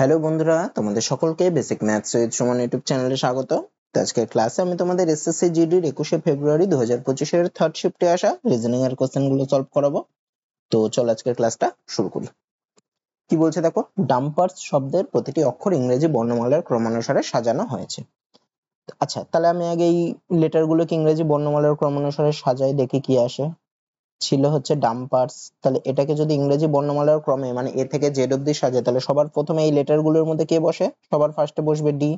Hello বন্ধুরা, তোমাদের সকলকে basic maths with Suman YouTube চ্যানেলে স্বাগত। তো আজকের ক্লাসে আমি তোমাদের এসএসসি জিডির 21শে ফেব্রুয়ারি 2025 থার্ড শিফটে আসা রিজনিং এর কোশ্চেনগুলো সলভ করাবো। তো চলো আজকের ক্লাসটা শুরু করি। কি বলছে দেখো, ডাম্পার্স শব্দের প্রতিটি অক্ষর ইংরেজি বর্ণমালার ক্রমানুসারে সাজানো হয়েছে। আচ্ছা, তাহলে আমি আগে এই লেটারগুলোকে ইংরেজি বর্ণমালার ক্রমানুসারে সাজাই, দেখি কি আসে। ছিল হচ্ছে ডাম্পার্স, তাহলে এটাকে যদি ইংরেজি বর্ণমালার ক্রমে মানে এ থেকে জেড অব্দি সাজায়, তাহলে সবার প্রথমে এই লেটারগুলোর মধ্যে কে বসে? সবার ফার্স্টে বসবে ডি,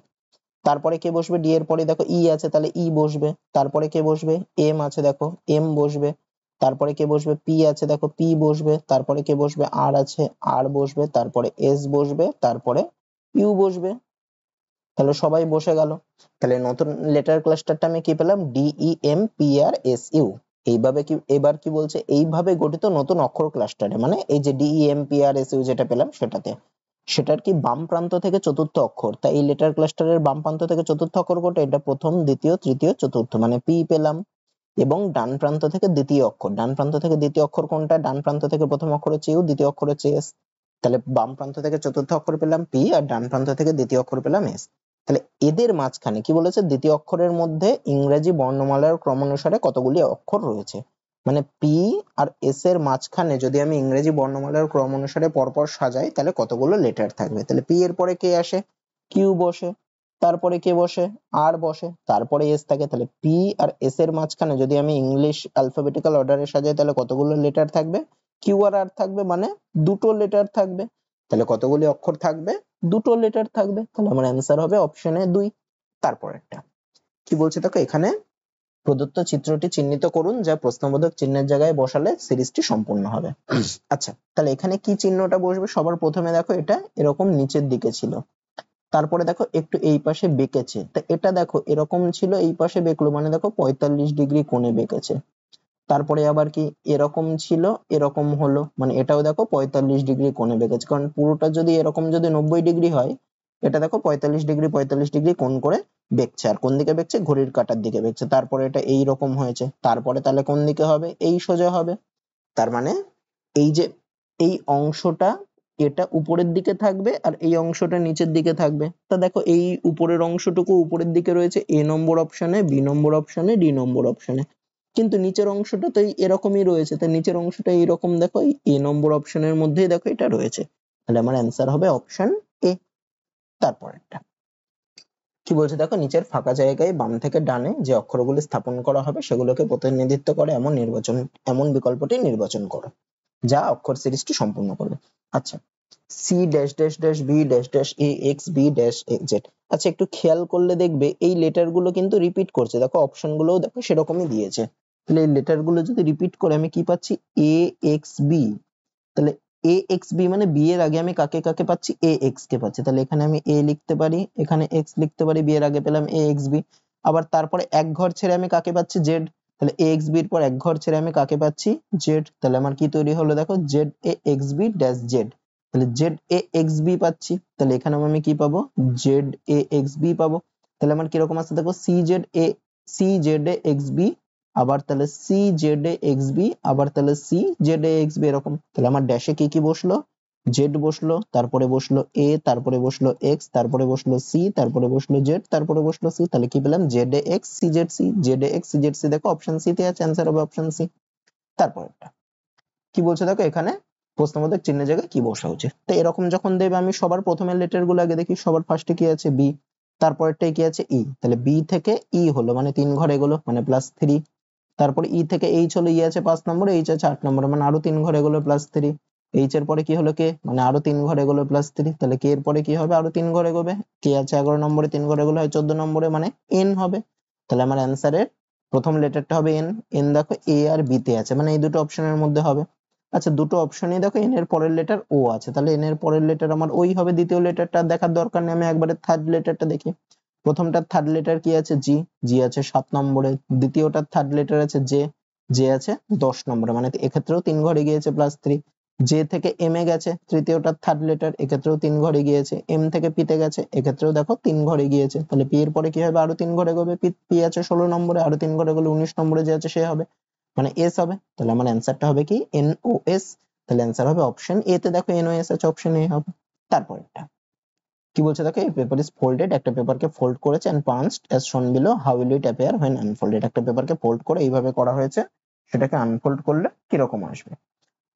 তারপরে কে বসবে? ডি এর পরে দেখো ই আছে, তাহলে ই বসবে। তারপরে কে বসবে? এম আছে, দেখো এম বসবে। তারপরে কে বসবে? পি আছে, দেখো পি বসবে। তারপরে কে বসবে? আর আছে, আর বসবে। তারপরে এস বসবে, তারপরে ইউ বসবে। তাহলে সবাই বসে গেল। তাহলে নতুন লেটার ক্লাস্টারটা আমি কি পেলাম? D E M P R S U. এইভাবে কি, এবার কি বলছে, এইভাবে গঠিত নতুন অক্ষর ক্লাস্টারে, মানে এই যে D E M P R S U যেটা পেলাম সেটাতে, সেটার কি বাম প্রান্ত থেকে চতুর্থ অক্ষর, তাই এই লেটার ক্লাস্টারের বাম প্রান্ত থেকে চতুর্থ অক্ষর কোনটা? এটা প্রথম, দ্বিতীয়, তৃতীয়, চতুর্থ, মানে পি পেলাম। এবং ডান প্রান্ত থেকে দ্বিতীয় অক্ষর, ডান প্রান্ত থেকে দ্বিতীয় অক্ষর কোনটা? ডান প্রান্ত থেকে প্রথম অক্ষর হচ্ছে ইউ, দ্বিতীয় অক্ষর হচ্ছে এস। তাহলে বাম প্রান্ত থেকে চতুর্থ অক্ষর পেলাম পি, আর ডান প্রান্ত থেকে দ্বিতীয় অক্ষর পেলাম এস। তাহলে এদের মাঝখানে কি বলেছে? দ্বিতীয় অক্ষরের মধ্যে ইংরেজি বর্ণমালার ক্রমানুসারে কতগুলি অক্ষর রয়েছে, মানে পি আর এস এর মাঝখানে যদি আমি ইংরেজি বর্ণমালার ক্রম অনুসারে পরপর সাজাই, তাহলে কতগুলো লেটার থাকবে? তাহলে পি এর পরে কে আসে? কিউ বসে। তারপরে কে বসে? আর বসে। তারপরে এস থাকে। তাহলে পি আর এস এর মাঝখানে যদি আমি ইংলিশ অ্যালফাবেটিক্যাল অর্ডারে সাজাই, তাহলে কতগুলো লেটার থাকবে? কিউ আর আর থাকবে, মানে দুটো লেটার থাকবে। তাহলে কতগুলি অক্ষর থাকবে? দুটো লেটার থাকবে। তাহলে আমার অ্যান্সার হবে অপশনে 2। তারপরেরটা কি বলছে দেখো, এখানে প্রদত্ত চিত্রটি চিহ্নিত করুন যা প্রশ্নবোধক চিহ্নের জায়গায় বসালে সিরিজটি সম্পূর্ণ হবে। আচ্ছা, তাহলে এখানে কি চিহ্নটা বসবে? সবার প্রথমে দেখো এটা এরকম নিচের দিকে ছিল, তারপরে দেখো একটু এই পাশে বেঁকেছে, তা এটা দেখো এরকম ছিল, এই পাশে বেঁকলো, মানে দেখো 45 ডিগ্রি কোণে বেঁকেছে। তারপরে আবার কি এরকম ছিল, এরকম হলো, মানে এটাও দেখো 45 ডিগ্রি কোণে বেঁকেছে, কারণ পুরোটা যদি এরকম যদি 90 ডিগ্রি হয়, এটা দেখো 45 ডিগ্রি কোণ করে বেঁকছে। আর কোন দিকে বেঁকছে? ঘড়ির কাঁটার দিকে বেঁকছে। তারপরে এটা এই রকম হয়েছে, তারপরে তাহলে কোন দিকে হবে? এই সোজা হবে। তার মানে এই যে এই অংশটা, এটা উপরের দিকে থাকবে আর এই অংশটা নিচের দিকে থাকবে। তা দেখো এই উপরের অংশটুকু উপরের দিকে রয়েছে এ নম্বর অপশনে, বি নম্বর অপশনে, ডি নম্বর অপশনে, কিন্তু নিচের অংশটা তো এরকমই রয়েছে, তাই নিচের অংশটা এইরকম দেখো এই এ নম্বর অপশনের মধ্যেই দেখো এটা রয়েছে। তাহলে আমার অ্যান্সার হবে অপশন এ। তারপরেরটা কি বলছে দেখো, নিচের ফাঁকা জায়গায় বাম থেকে ডানে যে অক্ষরগুলি স্থাপন করা হবে সেগুলোকে প্রতিনিধিত্ব করে এমন বিকল্পটি নির্বাচন করো যা অক্ষর সিরিজটি সম্পূর্ণ করবে। আচ্ছা, C dash dash dash B dash dash A X B dash Z. আচ্ছা, একটু খেয়াল করলে দেখবে এই লেটার গুলো কিন্তু রিপিট করছে, দেখো অপশন গুলোও দেখো সেরকমই দিয়েছে। তাহলে এই লেটার গুলো যদি রিপিট করে আমি কি পাচ্ছি? এ এক্স বি। তাহলে এ এক্স বি মানে বি এর আগে আমি কাকে কাকে পাচ্ছি? এ এক্স কে পাচ্ছি। তাহলে এখানে আমি এ লিখতে পারি, এখানে এক্স লিখতে পারি, বি এর আগে পেলাম এ এক্স বি। আবার তারপরে এক ঘর ছেড়ে আমি কাকে পাচ্ছি? জেড। তাহলে এ এক্স বি এর পর এক ঘর ছেড়ে আমি কাকে পাচ্ছি? জেড। তাহলে আমার কি তৈরি হলো দেখো, Z A X B dash Z. তাহলে জেড এ এক্স বি পাচ্ছি, তাহলে এখানে আমি কি পাবো? জেড এ এক্স বি পাবো। তাহলে আমার কিরকম আছে দেখো, C Z A X B, আবার তাহলে C Z A X B, আবার তাহলে C Z A X B, এরকম। তাহলে আমার ড্যাশে কি কি বসলো? জেড বসলো, তারপরে বসলো এ, তারপরে বসলো এক্স, তারপরে বসলো সি, তারপরে বসলো জেড, তারপরে বসলো সি। তাহলে কি পেলাম? Z A X C Z C, Z A X C Z C, দেখো অপশন সি তে আছে, অ্যান্সার হবে অপশন সি। তারপরটা কি বলছে দেখো, এখানে প্রশ্নবোধক চিহ্নের জায়গায় কি বসা উচিত। তো এরকম যখন দেবে, আমি সবার প্রথমের লেটার গুলো আগে দেখি। সবার ফার্স্টে কি আছে? বি। তারপরেরটাই কি আছে? ই। তাহলে বি থেকে ই হলো, মানে 3 ঘর এগোলো, মানে +3। তারপরে ই থেকে এইচ হলো, ই আছে 5 নম্বরে, এইচ আছে 8 নম্বরে, মানে আরো 3 ঘর এগোলো +3। এইচ এর পরে কি হলো? কে, মানে আরো 3 ঘর এগোলো +3। তাহলে কে এর পরে কি হবে? আরো 3 ঘর এগোবে। কে আছে 11 নম্বরে, 3 ঘর এগোলো হয় 14 নম্বরে, মানে এন হবে। তাহলে আমার অ্যান্সারের প্রথম লেটারটা হবে এন। এন দেখো এ আর বি তে আছে, মানে এই দুটো অপশনের মধ্যে হবে। আচ্ছা, দুটো অপশনেই দেখো এন এর পরের লেটার ও আছে, তাহলে এন এর পরের লেটার আমার ওই হবে। দ্বিতীয় লেটারটা দেখার দরকার নেই, আমি একবারে থার্ড লেটারটা দেখি। প্রথমটার থার্ড লেটার কি আছে? জি। জি আছে 7 নম্বরে। দ্বিতীয়টার থার্ড লেটার আছে জে। জে আছে 10 নম্বরে, মানে এক্ষেত্রেও 3 ঘরে গিয়েছে +3। জে থেকে এম এ গেছে, তৃতীয়টার থার্ড লেটার, এক্ষেত্রেও 3 ঘরে গিয়েছে। এম থেকে পি তে গেছে, এক্ষেত্রেও দেখো 3 ঘরে গিয়েছে। তাহলে পি এর পরে কি হবে? আরো 3 ঘরে গবে। পি আছে 16 নম্বরে, আরো 3 ঘরে গেলে 19 নম্বরে যে আছে সে হবে, মানে এস হবে। তাহলে আমার অ্যান্সারটা হবে কি? N O S. তাহলে অ্যান্সার হবে অপশন এ তে, দেখো এন ও এস আছে, অপশন এ হবে। তারপরেরটা কি বলছে দেখো, এই পেপার ইজ ফোল্ডেড, একটা পেপারকে ফোল্ড করেছে, and punched as shown below, how will it appear when unfolded, একটা পেপারকে ফোল্ড করে এইভাবে করা হয়েছে, সেটাকে আনফোল্ড করলে কিরকম আসবে।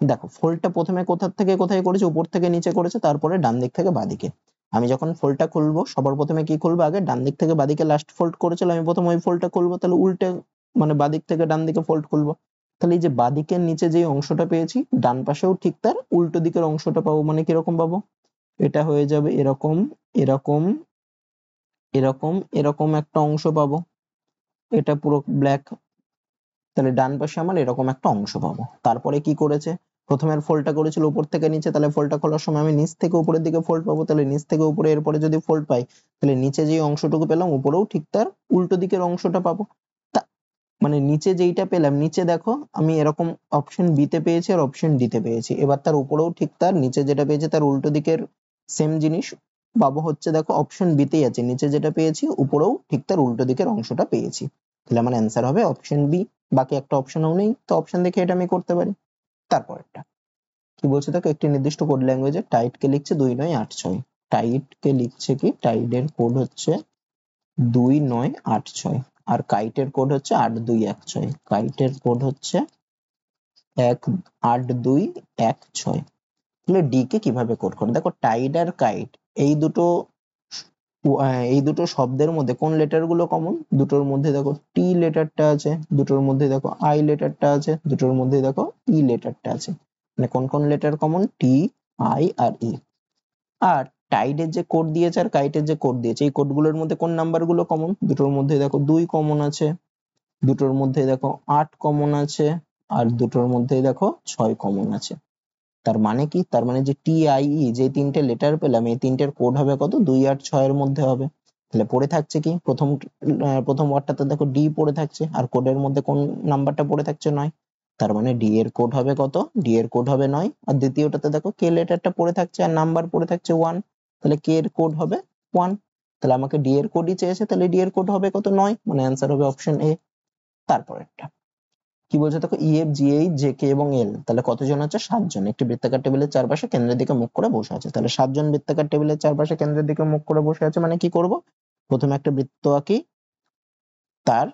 দেখো ফোল্ডটা প্রথমে কোথা থেকে কোথায় করেছে, উপর থেকে নিচে করেছে, তারপরে ডান দিক থেকে বাঁদিকে। আমি যখন ফোল্ডটা খুলবো সবার প্রথমে কি খুলবো, আগে ডান দিক থেকে বাঁদিকে লাস্ট ফোল্ড করেছিল, আমি প্রথম ওই ফোল্ডটা খুলবো, তাহলে উল্টে মানে বাঁদিক থেকে ডান দিকে ফোল্ড খুলবো, তাহলে এই যে বাঁদিকের নিচে যে অংশটা পেয়েছি ডান পাশেও ঠিক তার উল্টো দিকের অংশটা পাবো, মানে কিরকম পাবো, এটা হয়ে যাবে এরকম এরকম এরকম এরকম একটা অংশ পাবো, এটা পুরো ব্ল্যাক, তাহলে ডান পাশে আমার এরকম একটা অংশ পাবো। তারপরে কি করেছে, প্রথমে ফোল্ডটা করেছিল উপর থেকে নিচে, তাহলে ফোল্ডটা খোলার সময় আমি নিচ থেকে উপরের দিকে ফোল্ড পাবো, তাহলে নিচ থেকে উপরে এরপরে যদি ফোল্ড পাই, তাহলে নিচে যে অংশটুকু পেলাম উপরেও ঠিক তার উল্টো দিকের অংশটা পাবো। মানে নিচে যেইটা পেলাম, নিচে দেখো আমি এরকম অপশন বি তে পেয়েছি আর অপশন ডি তে পেয়েছি, এবার তার উপরেও ঠিক তার নিচে যেটা পেয়েছে তার উল্টো দিকের সেম জিনিস পাবো, হচ্ছে দেখো অপশন বি তেই আছে, নিচে যেটা পেয়েছি উপরেও ঠিক তার উল্টো দিকের অংশটা পেয়েছি, তাহলে আমার অ্যান্সার হবে অপশন বি। বাকি একটা অপশনও নেই, তো অপশন দেখে এটা আমি করতে পারি। তারপরেরটা কি বলছে দেখো, একটি নির্দিষ্ট কোড ল্যাঙ্গুয়েজে টাইট কে লিখছে 2986, টাইট কে লিখছে কি, টাইডের কোড হচ্ছে 2986, আর কাইটের কোড হচ্ছে 8216, কাইটের কোড হচ্ছে 8216। তাহলে ডি কে কিভাবে কোড করে, দেখো টাইড আর কাইট এই দুটো শব্দের মধ্যে কোন লেটার গুলো কমন, দুটোর মধ্যে দেখো টি লেটারটা আছে, দুটোর মধ্যে দেখো আই লেটারটা আছে, দুটোর মধ্যে দেখো ই লেটারটা আছে, মানে কোন কোন লেটার কমন, টি, আই আর ই। আর টাইডের যে কোড দিয়েছে আর কাইটের যে কোড দিয়েছে, এই কোডগুলোর মধ্যে কোন নাম্বার গুলো কমন, দুটোর মধ্যে দেখো 2 কমন আছে, দুটোর মধ্যে দেখো 8 কমন আছে, আর দুটোর মধ্যে দেখো 6 কমন আছে। তার মানে কি, তার মানে যে টি আই ই যে তিনটে লেটার পেলাম, এই তিনটের কোড হবে কত, 2 আর 6 এর মধ্যে হবে। তাহলে পড়ে থাকছে কি, প্রথম ওয়ার্ডটাতে দেখো ডি পড়ে থাকছে, আর কোডের মধ্যে কোন নাম্বারটা পড়ে থাকছে, 9, তার মানে ডি এর কোড হবে কত, ডি এর কোড হবে 9। আর দ্বিতীয়টাতে দেখো কে লেটারটা পড়ে থাকছে আর নাম্বার পড়ে থাকছে 1, তাহলে কে এর কোড হবে 1, তাহলে আমাকে ডি এর কোডই চেয়েছে, তাহলে ডি এর কোড হবে কত, 9, মানে অ্যান্সার হবে অপশন এ। তারপরেরটা কি বলছে দেখো, E F G H J K এবং এল, তাহলে কতজন আছে, 7জন, একটি বৃত্তাকার টেবিলের চারপাশে কেন্দ্রের দিকে মুখ করে বসে আছে, তাহলে 7জন বৃত্তাকার টেবিলের চারপাশে কেন্দ্রের দিকে মুখ করে বসে আছে, মানে কি করব, প্রথমে একটা বৃত্ত আঁকি, তার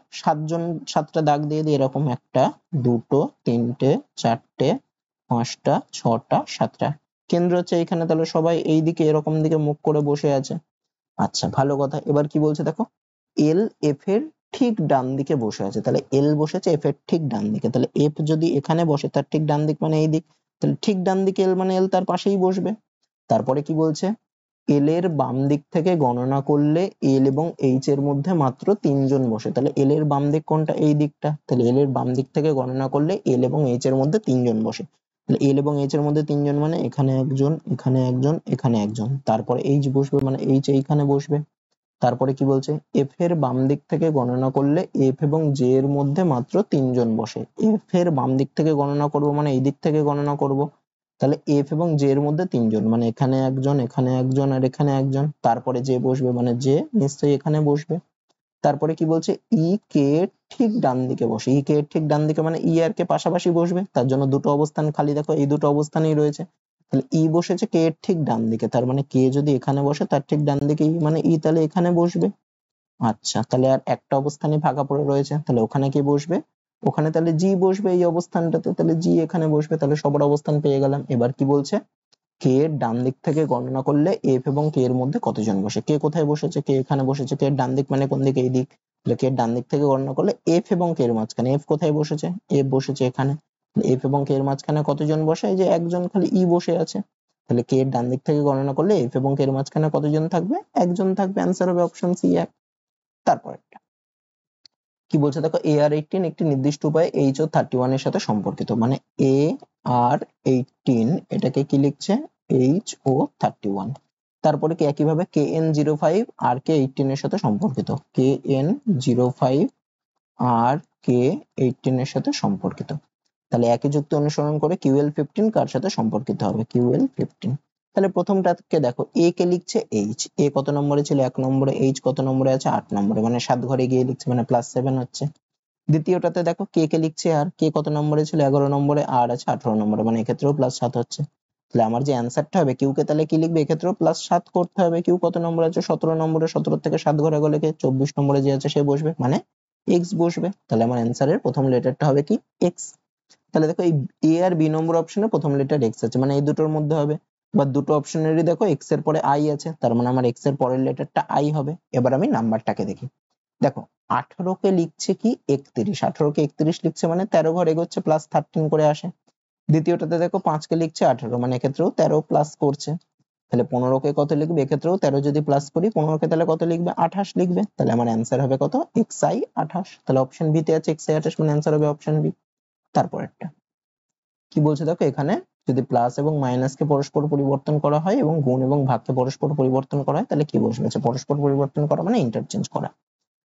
7টা দাগ দিয়ে দিই, এরকম 1 2 3 4 5 6 7টা, কেন্দ্র হচ্ছে এখানে, তাহলে সবাই এই দিকে এরকম দিকে মুখ করে বসে আছে। আচ্ছা ভালো কথা, এবার কি বলছে দেখো, এল এফ এর ঠিক ডান দিকে বসে আছে, তাহলে এল বসেছে এফ এর ঠিক ডান দিকে, তাহলে এফ যদি এখানে বসে তার ঠিক ডান দিক মানে এই দিক, তাহলে ঠিক ডান দিকে এল মানে এল তার পাশেই বসবে। তারপরে কি বলছে, এল এর বাম দিক থেকে গণনা করলে এল এবং এইচ এর মধ্যে মাত্র 3জন বসে, তাহলে এল এর বাম দিক কোনটা, এই দিকটা, তাহলে এল এর বাম দিক থেকে গণনা করলে এল এবং এইচ এর মধ্যে 3জন বসে, তাহলে এল এবং এইচ এর মধ্যে 3জন মানে এখানে একজন, এখানে একজন, এখানে একজন, তারপরে এইচ বসবে মানে এইচ এইখানে বসবে। তারপরে কি বলছে, এফ এর বাম দিক থেকে গণনা করলে এফ এবং জে এর মধ্যে মাত্র 3জন বসে, এফ এর বাম দিক থেকে গণনা করব মানে এই দিক থেকে গণনা করব, তাহলে এফ এবং জে এর মধ্যে 3জন মানে এখানে একজন, এখানে একজন আর এখানে একজন, তারপরে জে বসবে মানে জে নিশ্চয়ই এখানে বসবে। তারপরে কি বলছে, ই কে ঠিক ডান দিকে বসে, ই কে ঠিক ডান দিকে মানে ই আর কে পাশাপাশি বসবে, তার জন্য দুটো অবস্থান খালি, দেখো এই দুটো অবস্থানেই রয়েছে, তাহলে ই বসেছে কে এর ঠিক ডান দিকে, তার মানে কে যদি এখানে বসে তার ঠিক ডান দিকে ই মানে ই তাহলে এখানে বসবে। আচ্ছা তাহলে আর একটা অবস্থানই ফাঁকা পড়ে রয়েছে, তাহলে ওখানে কি বসবে, ওখানে তাহলে জি বসবে এই অবস্থানটাতে, তাহলে জি এখানে বসবে, তাহলে সবার অবস্থান পেয়ে গেলাম। এবার কি বলছে, কে এর ডান দিক থেকে গণনা করলে এফ এবং কে এর মধ্যে কতজন বসে, কে কোথায় বসেছে, কে এখানে বসেছে, কে এর ডান দিক মানে কোন দিকে, এই দিক, তাহলে কে এর ডান দিক থেকে গণনা করলে এফ এবং কে এর মাঝখানে, এফ কোথায় বসেছে, এফ বসেছে এখানে, এফ এবং কে এর মাঝখানে কতজন বসে, এই যে একজন খালি ই বসে আছে, তাহলে কে এর ডান দিক থেকে গণনা করলে এফ এবং কে এর মাঝখানে কতজন থাকবে, একজন থাকবে, অ্যান্সার হবে অপশন সি 1। তারপরেরটা কি বলছে দেখো, এ আর 18 একটি নির্দিষ্ট উপায়ে এইচ ও 31 এর সাথে সম্পর্কিত, মানে এ আর 18 এটাকে কি লিখছে, এইচ ও 31। তারপরে কি একইভাবে কে এন 05 আর কে 18 এর সাথে সম্পর্কিত, কে এন 05 আর কে 18 এর সাথে সম্পর্কিত, তাহলে একই যুক্তি অনুসরণ করে কিউএল 15 কার সাথে সম্পর্কিত হবে, কিউএল 15। তাহলে প্রথমটাকে দেখো, এ কে লিখছে এইচ, এ কত নম্বরে ছিল 1 নম্বরে, এইচ কত নম্বরে আছে 8 নম্বরে, মানে 7 ঘরে গিয়ে লিখছে মানে +7 হচ্ছে। দ্বিতীয়টাতে দেখো কে কে লিখছে আর, কে কত নম্বরে ছিল 11 নম্বরে, আর আছে 18 নম্বরে, মানে এক্ষেত্রেও +7 হচ্ছে। তাহলে আমার যে অ্যান্সারটা হবে কিউ কে তাহলে কি লিখবে, এক্ষেত্রেও +7 করতে হবে। কিউ কত নম্বর আছে, 17 নম্বরে, 17 থেকে 7 ঘরে গেলে 24 নম্বরে যে আছে সে বসবে, মানে এক্স বসবে। তাহলে আমার অ্যান্সারের প্রথম লেটারটা হবে কি, এক্স। তাহলে দেখো এই এ আর বি নম্বর অপশনে প্রথম লেটার এক্স আছে, মানে এই দুটোর মধ্যে হবে। বা দুটো অপশনেরই দেখো এক্স এর পরে আই আছে, তার মানে আমার এক্স এর পরের লেটারটা আই হবে। এবার আমি নাম্বারটাকে দেখি, দেখো 18 কে লিখছে কি 31, 18 কে 31 লিখছে মানে 13 ঘর এগোচ্ছে, +13 করে আসে। দ্বিতীয়টাতে দেখো 5 কে লিখছে 18, মানে এক্ষেত্রেও 13 প্লাস করছে। তাহলে 15 কে কত লিখবে, এক্ষেত্রেও 13 যদি প্লাস করি 15 কে তাহলে কত লিখবে, 28 লিখবে। তাহলে আমার অ্যান্সার হবে কত, xi 28। তাহলে অপশন বি তে আছে xi 28, মানে অ্যান্সার হবে অপশন বি। তারপরেরটা কি বলছে দেখো, এখানে যদি প্লাস এবং মাইনাসকে পরস্পর পরিবর্তন করা হয় এবং গুণ এবং ভাগকে পরস্পর পরিবর্তন করা হয় তাহলে কি বসবে, পরস্পর পরিবর্তন করা মানে ইন্টারচেঞ্জ করা।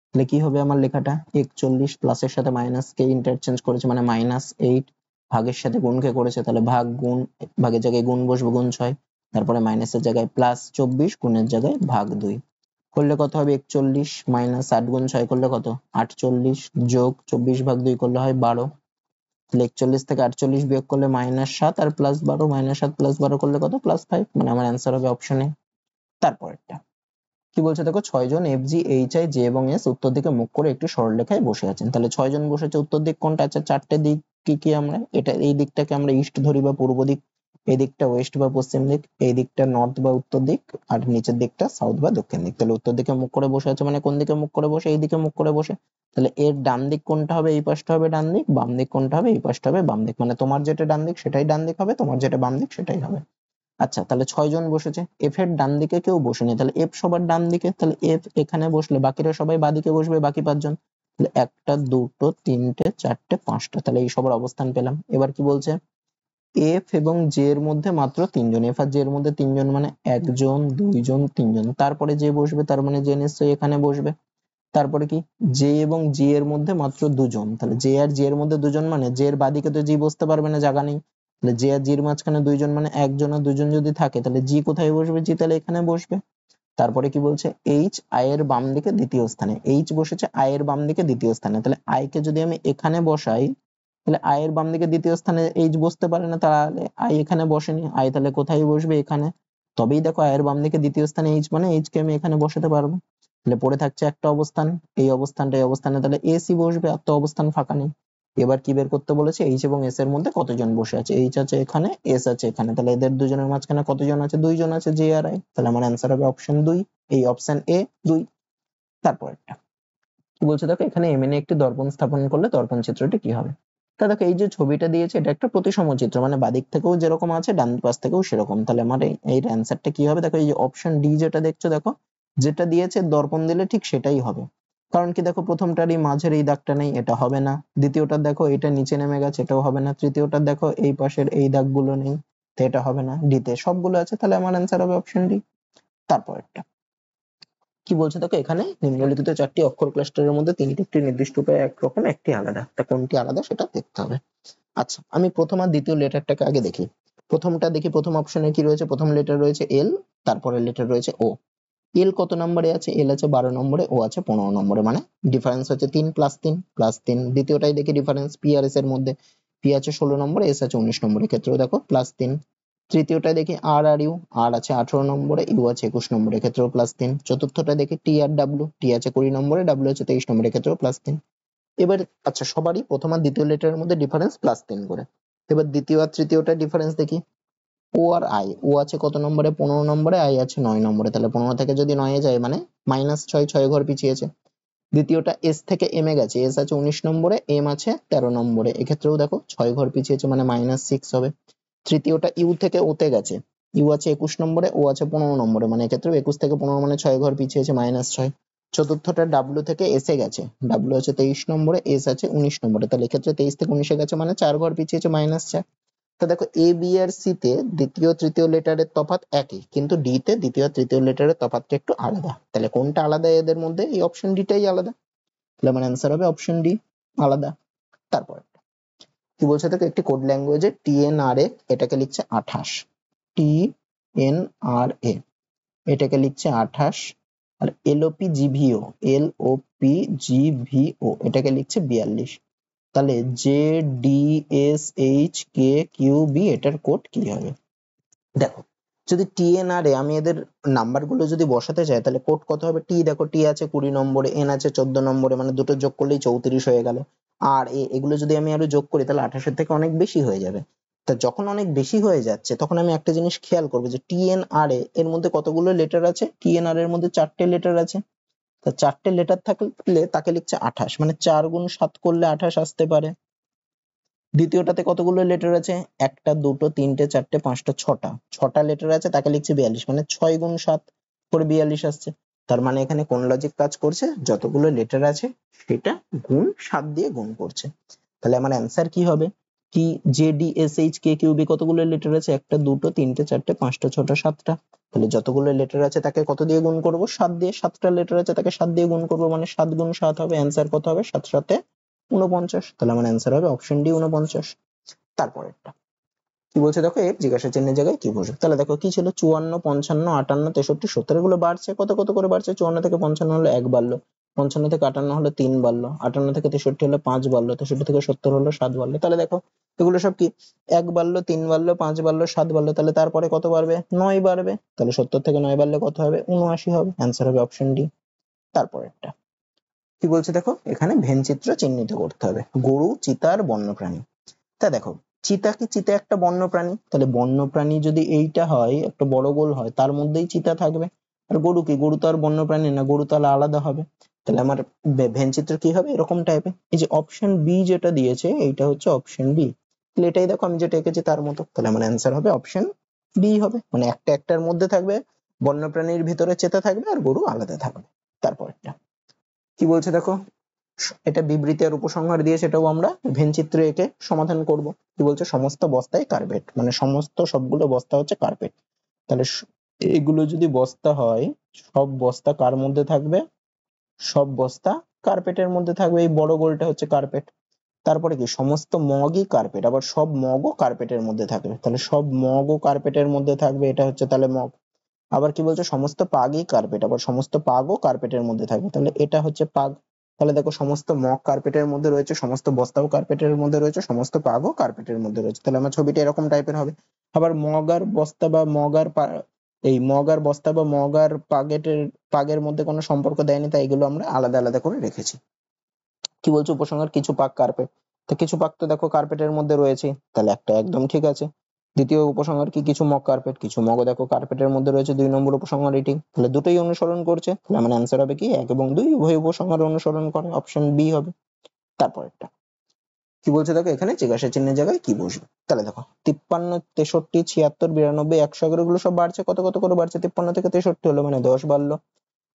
তাহলে কি হবে আমার লেখাটা, 41 প্লাসের সাথে মাইনাসকে ইন্টারচেঞ্জ করেছে মানে -8, ভাগের সাথে গুণকে করেছে তাহলে ভাগ গুণ, ভাগের জায়গায় গুণ বসবে, গুণ 6, তারপরে মাইনাসের জায়গায় +24, গুণের জায়গায় +2 করলে কত হবে, 41 - 8 গুণ 6 করলে কত, 48 যোগ 24/2 করলে হয় 12। তাহলে 41 থেকে 48 বিয়োগ করলে -7 আর +12, -7 +12 করলে কত, +5, মানে আমার অ্যান্সার হবে অপশন এ। তারপরেরটা কি বলছে দেখো, 6 জন F G H I J এবং এস উত্তর দিকে মুখ করে একটি সরলরেখায় বসে আছেন। তাহলে 6 জন বসেছে, উত্তর দিক কোনটা আছে, চারটে দিক কি কি, আমরা এটা এই দিকটাকে আমরা ইস্ট ধরি বা পূর্ব দিক, এই দিকটা ওয়েস্ট বা পশ্চিম দিক, এই দিকটা নর্থ বা উত্তর দিক, আর নিচের দিকটা সাউথ বা দক্ষিণ দিক। তাহলে উত্তর দিকে মুখ করে বসে আছে মানে কোন দিকে মুখ করে বসে, এই দিকে মুখ করে বসে। তাহলে এর ডান দিক কোনটা হবে, এই পাশটা হবে ডান দিক, বাম দিক কোনটা হবে, এই পাশটা হবে বাম দিক, মানে তোমার যেটা ডান দিক সেটাই ডান দিক হবে, তোমার যেটা বাম দিক সেটাই হবে। আচ্ছা, তাহলে 6 জন বসেছে, এফ এর ডান দিকে কেউ বসেনি, তাহলে এফ সবার ডান দিকে, তাহলে এফ এখানে বসলে বাকিরা সবাই বাদিকে বসবে, বাকি 5 জন। তাহলে 1টা 2টো 3টে 4টে 5টা, তাহলে এই সবার অবস্থান পেলাম। এবার কি বলছে, এফ এবং জে এর মধ্যে মাত্র 3 জন, এফ আর জে এর মধ্যে 3 জন মানে 1 জন 2 জন 3 জন, তারপরে যে বসবে তার মানে জে নিশ্চয়ই এখানে বসবে। তারপরে কি, জে এবং জি এর মধ্যে মাত্র 2 জন, তাহলে জে আর জি এর মধ্যে 2 জন মানে জে এর বাদিকে তো জি বসতে পারবে না, জায়গা নেই। তাহলে জে আর জির মাঝখানে 2 জন মানে 1 জন আর 2 জন যদি থাকে তাহলে জি কোথায় বসবে, জি তাহলে এখানে বসবে। তারপরে কি বলছে, এইচ আই এর বাম দিকে দ্বিতীয় স্থানে, এইচ বসেছে আই এর বাম দিকে দ্বিতীয় স্থানে, তাহলে আই কে যদি আমি এখানে বসাই তাহলে আই এর বাম দিকে দ্বিতীয় স্থানে এইচ বসতে পারে না, তাহলে আই এখানে বসেনি, আই তাহলে কোথায় বসবে, এখানে। তবেই দেখো আই এর বাম দিকে দ্বিতীয় স্থানে এইচ মানে এইচ কে আমি এখানে বসাতে পারবো। তাহলে পড়ে থাকছে একটা অবস্থান, এই অবস্থানটা, এই অবস্থানে তাহলে এসি বসবে, আর তো অবস্থান ফাঁকা নেই। এবার কি বের করতে বলেছে, এইচ এবং এস এর মধ্যে কতজন বসে আছে, এইচ আছে এখানে, এস আছে এখানে, তাহলে এদের দুজনের মাঝখানে কতজন আছে, 2 জন আছে, জে আর আই। তাহলে আমার অ্যান্সার হবে অপশন 2, এই অপশন এ 2। তারপরটা কি বলছে দেখো, এখানে এমএন একটি দর্পণ স্থাপন করলে দর্পণ চিত্রটি কি হবে। তা দেখো এই যে ছবিটা দিয়েছে এটা একটা প্রতিসম চিত্র, মানে বাদিক থেকেও যেরকম আছে ডান পাশ থেকেও সেরকম। তাহলে আমার এই অ্যান্সারটা কি হবে, দেখো এই যে অপশন ডি যেটা দেখছো, দেখো যেটা দিয়েছে দর্পণ দিলে ঠিক সেটাই হবে। কারণ কি দেখো, প্রথমটারই মাঝের এই দাগটা নেই, এটা হবে না। দ্বিতীয়টা দেখো এটা নিচে নেমে গেছে, এটাও হবে না। তৃতীয়টা দেখো এই পাশের এই দাগগুলো নেই, তো এটা হবে না। ডিতে সবগুলো আছে, তাহলে আমার অ্যান্সার হবে অপশন ডি। তারপরেরটা কি বলছে দেখো, এখানে নিম্নলিখিত 4টি অক্ষর ক্লাস্টারের মধ্যে 3টি একটি নির্দিষ্ট উপায়ে একরকম, একটি আলাদা, তা কোনটি আলাদা সেটা দেখতে হবে। আচ্ছা, আমি প্রথম আর দ্বিতীয় লেটারটাকে আগে দেখি। প্রথমটা দেখি, প্রথম অপশনে কি রয়েছে, প্রথম লেটার রয়েছে এল, তারপরের লেটার রয়েছে ও। এল কত নম্বরে আছে, এল আছে 12 নম্বরে, ও আছে 15 নম্বরে, মানে ডিফারেন্স হচ্ছে 3 +3 +3। দ্বিতীয়টাই দেখি ডিফারেন্স পি আর এস এর মধ্যে, পি আছে 16 নম্বরে, এস আছে 19 নম্বরে, ক্ষেত্রেও দেখো +3। তৃতীয়টা দেখি আর আর ইউ, আর আছে 18 নম্বরে, ইউ আছে 21 নম্বরে, ক্ষেত্রেও +3। চতুর্থটা দেখি টি আর ডাব্লিউ, টি আছে 20 নম্বরে, ডাব্লিউ আছে 23 নম্বরে, ক্ষেত্রেও +3। এবার আচ্ছা, সবারই প্রথম আর দ্বিতীয় লেটারের মধ্যে ডিফারেন্স +3 করে। এবার দ্বিতীয় আর তৃতীয়টা ডিফারেন্স দেখি। ও আর আই, ও আছে কত নম্বরে, 15 নম্বরে, আই আছে 9 নম্বরে, তাহলে 15 থেকে যদি 9 এ যায় মানে -6, 6 ঘর পিছিয়েছে। দ্বিতীয়টা এস থেকে এম এ গেছে, এস আছে 19 নম্বরে, এম আছে 13 নম্বরে, এক্ষেত্রেও দেখো 6 ঘর পিছিয়েছে মানে -6 হবে। তৃতীয়টা ইউ থেকে ওতে গেছে, ইউ আছে 21 নম্বরে, ও আছে 15 নম্বরে, মানে এক্ষেত্রে 21 থেকে 15 মানে 6 ঘর পিছিয়েছে -6। চতুর্থটা ডাব্লিউ থেকে এসে গেছে, ডাব্লিউ আছে 23 নম্বরে, এস আছে 19 নম্বরে, তাহলে এক্ষেত্রে 23 থেকে 19 এ গেছে মানে 4 ঘর পিছিয়েছে -4। তো দেখো এ বি আর সি তে দ্বিতীয় তৃতীয় লেটারের তফাৎ একই, কিন্তু ডি তে দ্বিতীয় আর তৃতীয় লেটারের তফাৎটা একটু আলাদা। তাহলে কোনটা আলাদা এদের মধ্যে, এই অপশন ডিটাই আলাদা। তাহলে আমার অ্যান্সার হবে অপশন ডি, আলাদা। তারপর কি বলছে দেখো, একটি কোড ল্যাঙ্গুয়েজে টিএনআরএ এটাকে লিখছে 28, টিএনআরএ এটাকে লিখছে 28, আর এলওপিজিভিও, এলওপিজিভিও এটাকে লিখছে 42। তাহলে J D S H K Q B এটার কোড কি হবে। দেখো যদি টি এন আর এ আমি এদের নাম্বার গুলো যদি বসাতে চাই তাহলে কোড কত হবে, টি দেখো টি আছে 20 নম্বরে, এন আছে 14 নম্বরে, মানে দুটো যোগ করলেই 34 হয়ে গেল। আর এগুলো যদি আমি আরো যোগ করি তাহলে 28 থেকে অনেক বেশি হয়ে যাবে। তা যখন অনেক বেশি হয়ে যাচ্ছে তখন আমি একটা জিনিস খেয়াল করবো যে টি এন আর এর মধ্যে কতগুলো লেটার আছে, টি এন আর এর মধ্যে 4টে লেটার আছে। তা 4টে লেটার থাকলে তাকে লিখছে 28, মানে 4 গুণ 7 করলে 28 আসতে পারে। দ্বিতীয়টাতে কতগুলো লেটার আছে, একটা দুটো তিনটে চারটে পাঁচটা ছটা লেটার আছে, তাকে লিখছে 42, মানে 6 গুণ 7 করে 42 আসছে। তার মানে এখানে কোন লজিক কাজ করছে, যতগুলো লেটার আছে সেটা গুণ 7 দিয়ে গুণ করছে। তাহলে আমার অ্যান্সার কি হবে, কি J D S H K Q B কতগুলো লেটার আছে, একটা দুটো তিনটে চারটে পাঁচটা ছটা সাতটা। তাহলে যতগুলো লেটার আছে তাকে কত দিয়ে গুণ করব, 7 দিয়ে। 7টা লেটার আছে তাকে 7 দিয়ে গুণ করব, মানে 7 গুণ 7 হবে। অ্যান্সার কত হবে, 7 7 49। তাহলে আমার অ্যান্সার হবে অপশন ডি 49। তারপরেরটা কি বলছে দেখো, এর জিজ্ঞাসা চিহ্নের জায়গায় কি বসবে। তাহলে দেখো কি ছিল, 54 55 58 63 70, এগুলো বাড়ছে, কত কত করে বাড়ছে। 54 থেকে 55 হলো 1 বাড়লো, 55 থেকে 58 হলো 3 বাড়লো, 58 থেকে 63 হলো 5 বাড়লো, 63 থেকে 70 হলো 7 বাড়লো। তাহলে দেখো এগুলো সব কি 1 বাড়লো, 3 বাড়লো, 5 বাড়লো, 7 বাড়লো, তাহলে তারপরে কত বাড়বে, 9 বাড়বে। তাহলে 70 থেকে 9 বাড়লে কত হবে, 79 হবে। অ্যান্সার হবে অপশন ডি। তারপরেরটা কি বলছে দেখো, এখানে ভেন চিত্র চিহ্নিত করতে হবে, গরু চিতার বন্যপ্রাণী। তা দেখো চিতা কি, চিতা একটা বন্যপ্রাণী, তাহলে বন্যপ্রাণী যদি এইটা হয় একটা বড় গোল হয় তার মধ্যেই চিতা থাকবে। আর গরু কি, গরু তো আর বন্যপ্রাণী না, গরু তাহলে আলাদা হবে। তাহলে আমার ভেন চিত্র কি হবে, এরকম টাইপের। এই যে অপশন বি যেটা দিয়েছে এইটা হচ্ছে অপশন বি, তাহলে এটাই দেখো আমি যেটা এঁকেছি তার মতো। তাহলে আমার অ্যান্সার হবে অপশন বি হবে, মানে একটা একটার মধ্যে থাকবে, বন্যপ্রাণীর ভিতরে চেতা থাকবে আর গরু আলাদা থাকবে। তারপরটা কি বলছে দেখো, এটা বিবৃতি আর উপসংহার দিয়ে সেটাও আমরা ভেন চিত্রে এঁকে সমাধান করব। কি বলছে, সমস্ত বস্তায় কার্পেট, মানে সমস্ত সবগুলো বস্তা হচ্ছে কার্পেট। তাহলে এগুলো যদি বস্তা হয়, সব বস্তা কার মধ্যে থাকবে, সব বস্তা কার্পেটের মধ্যে থাকবে, এই বড় গোলটা হচ্ছে কার্পেট। তারপরে কি, সমস্ত মগই কার্পেট, আবার সব মগও কার্পেটের মধ্যে থাকবে, তাহলে সব মগও কার্পেটের মধ্যে থাকবে, এটা হচ্ছে তাহলে মগ। আবার কি বলছে, সমস্ত পাগই কার্পেট, আবার সমস্ত পাগও কার্পেটের মধ্যে থাকবে, তাহলে এটা হচ্ছে পাগ। তাহলে দেখো সমস্ত মগ কার্পেটের মধ্যে রয়েছে, সমস্ত বস্তাও কার্পেটের মধ্যে রয়েছে, সমস্ত পাগও কার্পেটের মধ্যে রয়েছে। তাহলে আমার ছবিটা এরকম টাইপের হবে। আবার মগ আর বস্তা বা মগ আর এই মগ আর বস্তা বা মগ আর পাগের মধ্যে কোনো সম্পর্ক দেয়নি, তাই এগুলো আমরা আলাদা আলাদা করে রেখেছি। কি বলছে উপসংহার, কিছু পাক কার্পেট, তো কিছু পাক তো দেখো কার্পেটের মধ্যে রয়েছে, তাহলে একটা একদম ঠিক আছে। দ্বিতীয় উপসংহার কি, কিছু মগ কার্পেট, কিছু মগও দেখো কার্পেটের মধ্যে রয়েছে, 2 নম্বর উপসংহার এটি। তাহলে দুটোই অনুসরণ করছে, তাহলে আমার অ্যান্সার হবে কি 1 এবং 2 উভয় উপসংহার অনুসরণ করে, অপশন বি হবে। তারপরেরটা কি বলছে দেখো, এখানে জিজ্ঞাসা চিহ্নের জায়গায় কি বসবে। তাহলে দেখো 53 63 76 92 100 গুলো সব বাড়ছে, কত কত করে বাড়ছে, 53 থেকে 63 হলো মানে 10 বাড়লো,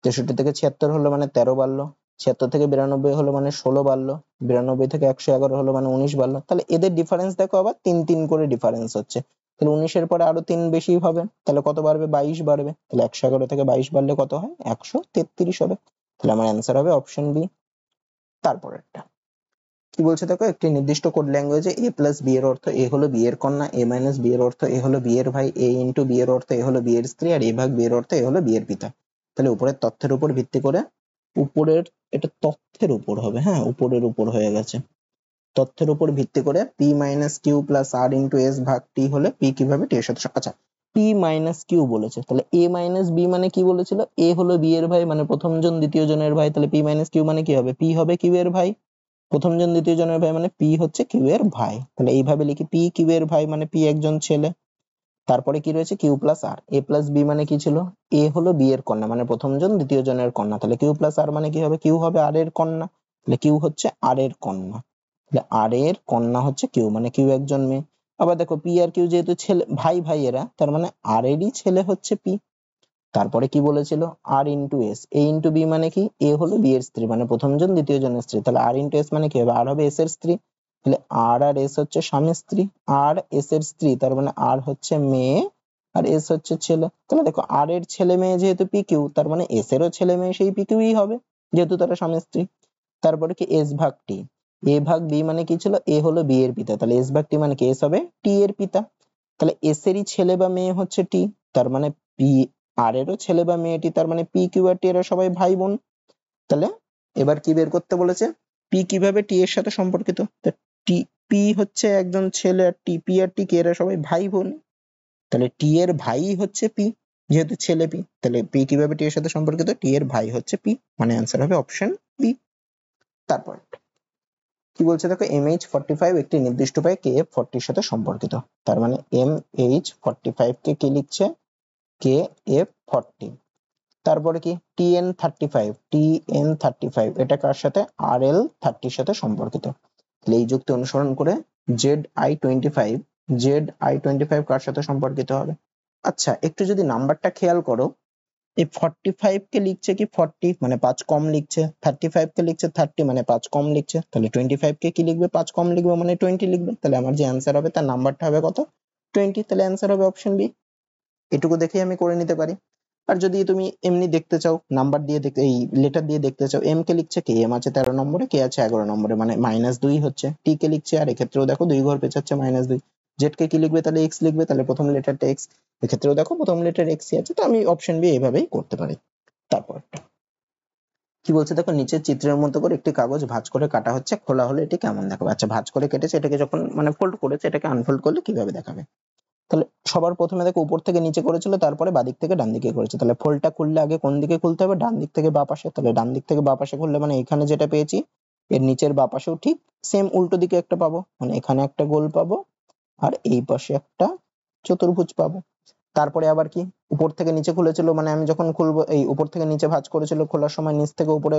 63 থেকে 76 হলো মানে 13 বাড়লো, 76 থেকে 92 হলো মানে 16 বাড়লো, 92 থেকে 111 হলো মানে 19 বাড়লো। তাহলে এদের ডিফারেন্স দেখো আবার 3 3 করে ডিফারেন্স হচ্ছে, তাহলে 19 এর পরে আরো 3 বেশি হবে, তাহলে কত বাড়বে, 22 বাড়বে। তাহলে 111 থেকে 22 বাড়লে কত হয়, 133 হবে। তাহলে আমার অ্যান্সার হবে অপশন বি। তারপরেরটা কি বলছে দেখো, একটি নির্দিষ্ট কোড ল্যাঙ্গুয়েজে এ প্লাস বি এর অর্থ এ হলো বি এর কন্যা, এ মাইনাস বি এর অর্থ এ হলো বি এর ভাই, এ ইন্টু বি এর অর্থ এ হলো বি এর স্ত্রী, আর এ ভাগ বি এর অর্থ এ হলো বি এর পিতা। তাহলে উপরের তথ্যের উপর ভিত্তি করে, উপরের এটা তথ্যের উপর হবে, হ্যাঁ উপরের উপর হয়ে গেছে, তথ্যের উপর ভিত্তি করে পি মাইনাস কিউ প্লাস আর ইন্টু এস ভাগ টি হলে পি কিভাবে টি এর সাথে, আচ্ছা পি মাইনাস কিউ বলেছে, তাহলে এ মাইনাস বি মানে কি বলেছিল, এ হলো বি এর ভাই মানে প্রথম জন দ্বিতীয় জনের ভাই, তাহলে পি মাইনাস কিউ মানে কি হবে, পি হবে কিউ এর ভাই, প্রথম জন দ্বিতীয় জনের ভাই মানে পি হচ্ছে কিউ এর ভাই। তাহলে এইভাবে লিখি, পি কিউ এর ভাই মানে পি একজন ছেলে। তারপরে কি রয়েছে, কিউ প্লাস আর, এ প্লাস বি মানে কি ছিল, এ হলো বি এর কন্যা মানে প্রথম জন দ্বিতীয় জনের কন্যা, তাহলে কিউ প্লাস আর মানে কি হবে, কিউ হবে আর এর কন্যা, তাহলে কিউ হচ্ছে আর এর কন্যা, তাহলে আর এর কন্যা হচ্ছে কিউ, মানে কিউ একজন মেয়ে। আবার দেখো পি আর কিউ যেহেতু ছেলে ভাই ভাই এরা, তার মানে আর এরই ছেলে হচ্ছে পি। তারপরে কি বলেছিল, আর ইন্টু এস, এ ইন্টু বি মানে কি, এ হলো বি এর স্ত্রী মানে প্রথম জন দ্বিতীয় জনের স্ত্রী, তাহলে আর ইন্টু এস মানে কি হবে, আর হবে এস এর স্ত্রী, তাহলে আর আর এস হচ্ছে স্বামী স্ত্রী, আর এস এর স্ত্রী তার মানে আর হচ্ছে মেয়ে আর এস হচ্ছে ছেলে। তাহলে দেখো আর এর ছেলে মেয়ে যেহেতু পি কিউ, তার মানে এস এরও ছেলে মেয়ে সেই পি কিউই হবে, যেহেতু তারা স্বামী স্ত্রী। তারপরে কি এস ভাগ টি, এ ভাগ বি মানে কি ছিল, এ হলো বি এর পিতা, তাহলে এস ভাগ টি মানে কি, এস হবে টি এর পিতা, তাহলে এস এরই ছেলে বা মেয়ে হচ্ছে টি, তার মানে পি আর এরও ছেলে বা মেয়েটি, তার মানে পি কিউ আর টি এরা সবাই ভাই বোন। তাহলে এবার কি বের করতে বলেছে, পি কিভাবে টি এর সাথে সম্পর্কিত, টি পি হচ্ছে একজন ছেলে আর টি, পি আর টি কে এরা সবাই ভাই বোন, তাহলে টি এর ভাই হচ্ছে পি, যেহেতু ছেলে পি, তাহলে পি কিভাবে টি এর সাথে সম্পর্কিত, টি এর ভাই হচ্ছে পি, মানে অ্যান্সার হবে অপশন বি। তারপর কি বলছে দেখো, MH45 একটি নির্দিষ্ট উপায়ে KF40 এর সাথে সম্পর্কিত, তার মানে MH45 কে কি লিখছে, KF40। তারপরে কি TN35 এটা কার সাথে, RL30 এর সাথে সম্পর্কিত। তাহলে এই যুক্তি অনুসরণ করে ZI25 কার সাথে সম্পর্কিত হবে। আচ্ছা একটু যদি নাম্বারটা খেয়াল করো, এই 45 কে লিখছে কি 40 মানে 5 কম লিখছে, 35 কে লিখছে 30 মানে 5 কম লিখছে, তাহলে 25 কে কি লিখবে, 5 কম লিখবে মানে 20 লিখবে, তাহলে আমার যে অ্যান্সার হবে তার নাম্বারটা হবে কত, 20, তাহলে অ্যান্সার হবে অপশন বি। এটুকু দেখেই আমি করে নিতে পারি। আর যদি তুমি এমনি দেখতে চাও, নাম্বার দিয়ে দেখতে, এই লেটার দিয়ে দেখতে চাও, এম কে লিখছে কে, এম আছে 13 নম্বরে, কে আছে 11 নম্বরে, মানে -2 হচ্ছে, টি কে লিখছে, আর এক্ষেত্রেও দেখো 2 ঘর পেছাচ্ছে -2, জেড কে কি লিখবে, তাহলে এক্স লিখবে, তাহলে প্রথম লেটারটা এক্স, এক্ষেত্রেও দেখো প্রথম লেটার এক্স আছে, তো আমি অপশন বি এইভাবেই করতে পারি। তারপর কি বলছে দেখো, নিচের চিত্রের মতো করে একটি কাগজ ভাঁজ করে কাটা হচ্ছে, খোলা হলে এটি কেমন দেখাবে। আচ্ছা ভাঁজ করে কেটেছে, এটাকে যখন মানে ফোল্ড করেছে, এটাকে আনফোল্ড করলে কিভাবে দেখাবে। তাহলে সবার প্রথমে দেখো উপর থেকে নিচে করেছিল, তারপরে বাদিক থেকে ডান দিকে করেছে, তাহলে ফোল্ডটা খুললে আগে কোন দিকে খুলতে হবে, ডান দিক থেকে বাঁ পাশে, তাহলে ডান দিক থেকে বাঁ পাশে খুললে মানে এখানে যেটা পেয়েছি এর নিচের বাঁ পাশেও ঠিক সেম উল্টো দিকে একটা পাবো, মানে এখানে একটা গোল পাবো আর এই পাশে একটা চতুর্ভুজ পাবো। তারপরে আবার কি, উপর থেকে নিচে খুলেছিল, মানে আমি যখন খুলবো, এই উপর থেকে নিচে ভাঁজ করেছিল, খোলার সময় নিচ থেকে উপরে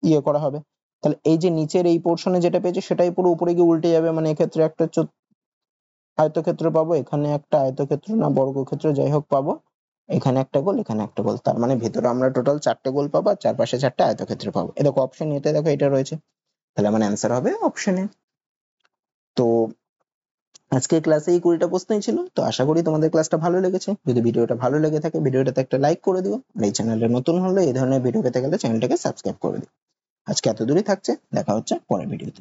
ইয়ে করা হবে, তাহলে এই যে নিচের এই পোর্শনে যেটা পেয়েছি সেটাই পুরো উপরে গিয়ে উল্টে যাবে, মানে এক্ষেত্রে একটা আয়তক্ষেত্র পাবো, এখানে একটা আয়তক্ষেত্র না বর্গক্ষেত্র যাই হোক পাবো, এখানে একটা গোল, এখানে একটা গোল, তার মানে ভেতরে আমরা টোটাল 4টে গোল পাবো আর চারপাশে 4টে আয়তক্ষেত্র পাবো। এ দেখো অপশন এতে দেখো এটা রয়েছে, তাহলে আমার অ্যান্সার হবে অপশন এ। তো আজকে ক্লাসে এই 20টা প্রশ্নই ছিল, তো আশা করি তোমাদের ক্লাসটা ভালো লেগেছে। যদি ভিডিওটা ভালো লেগে থাকে ভিডিওটাতে একটা লাইক করে দিও, আর এই চ্যানেলে নতুন হলে এই ধরনের ভিডিও পেতে গেলে চ্যানেলটাকে সাবস্ক্রাইব করে দিও। আজকে এত দূরই থাকছে, দেখা হচ্ছে পরের ভিডিওতে।